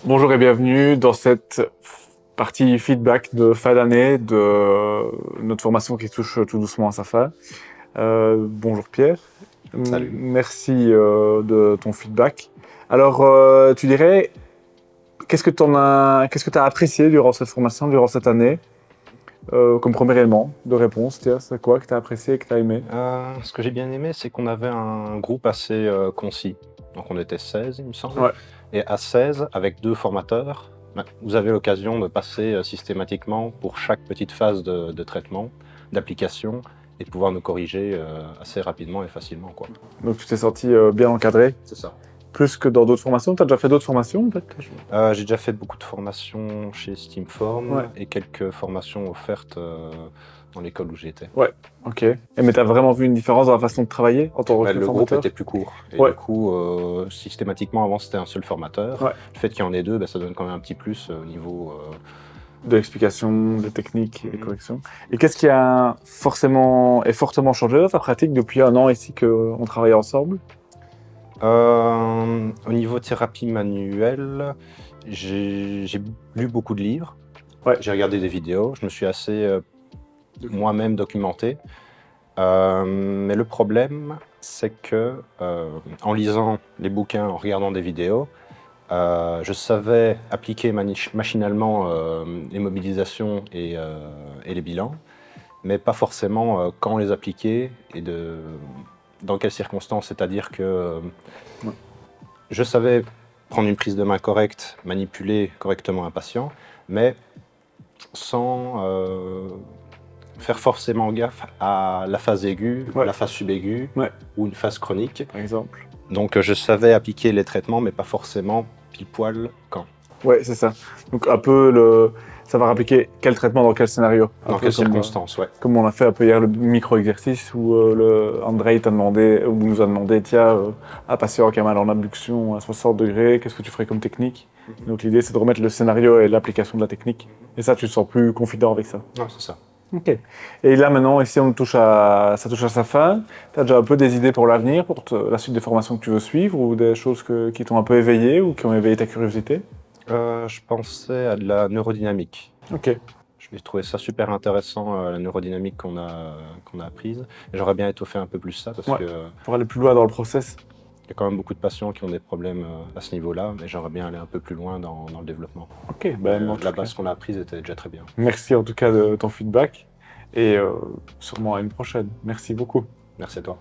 Bonjour et bienvenue dans cette partie feedback de fin d'année de notre formation qui touche tout doucement à sa fin. Bonjour Pierre. Salut. Merci de ton feedback. Alors, tu dirais, qu'est-ce que tu as apprécié durant cette formation, durant cette année, comme premier élément de réponse? Tiens, c'est quoi que tu as apprécié et que tu as aimé? Ce que j'ai bien aimé, c'est qu'on avait un groupe assez concis. Donc on était 16, il me semble. Ouais. Et à 16, avec 2 formateurs, vous avez l'occasion de passer systématiquement pour chaque petite phase de traitement, d'application, et de pouvoir nous corriger assez rapidement et facilement, quoi. Donc tu t'es senti bien encadré, C'est ça. plus que dans d'autres formations. Tu as déjà fait d'autres formations, peut-être? J'ai déjà fait beaucoup de formations chez Steamform Ouais. et quelques formations offertes dans l'école où j'étais. Ouais, ok. Mais tu as vraiment vu une différence dans la façon de travailler en tant que Le groupe formateur? était plus court. Et Ouais. du coup, systématiquement, avant, c'était un seul formateur. Ouais. Le fait qu'il y en ait deux, ça donne quand même un petit plus au niveau... De l'explication, des techniques et des corrections. Et qu'est-ce qui a fortement changé dans ta pratique depuis un an ici qu'on travaille ensemble? Au niveau thérapie manuelle, j'ai lu beaucoup de livres. Ouais. J'ai regardé des vidéos. Je me suis assez moi-même documenté. Mais le problème, c'est que en lisant les bouquins, en regardant des vidéos, je savais appliquer machinalement les mobilisations et les bilans, mais pas forcément quand les appliquer et dans quelles circonstances. C'est-à-dire que Ouais. je savais prendre une prise de main correcte, manipuler correctement un patient, mais sans faire forcément gaffe à la phase aiguë, Ouais. la phase subaiguë Ouais. ou une phase chronique. Par exemple. Donc je savais appliquer les traitements, mais pas forcément pile poil quand. Ouais, c'est ça. Donc un peu savoir appliquer quel traitement dans quel scénario. Un Dans peu quelles circonstances, ouais. comme on a fait un peu hier le micro-exercice où Andrei t'a demandé, ou nous a demandé, tiens, un patient qui a mal en abduction à 60 degrés, qu'est-ce que tu ferais comme technique? Donc l'idée c'est de remettre le scénario et l'application de la technique. Et ça, tu te sens plus confident avec ça. Non, c'est ça. Ok. Et là maintenant, ici ça touche à sa fin. Tu as déjà un peu des idées pour l'avenir, pour la suite des formations que tu veux suivre, ou des choses qui t'ont un peu éveillé ou qui ont éveillé ta curiosité? Je pensais à de la neurodynamique. Ok. J'ai trouvé ça super intéressant, la neurodynamique qu'on a apprise. Et j'aurais bien étoffé un peu plus ça parce Ouais. que Pour aller plus loin dans le process. y a quand même beaucoup de patients qui ont des problèmes à ce niveau-là, mais j'aimerais bien aller un peu plus loin dans le développement. Ok, ben, en tout La cas, base qu'on a apprise était déjà très bien. merci en tout cas de ton feedback et sûrement à une prochaine. Merci beaucoup. Merci à toi.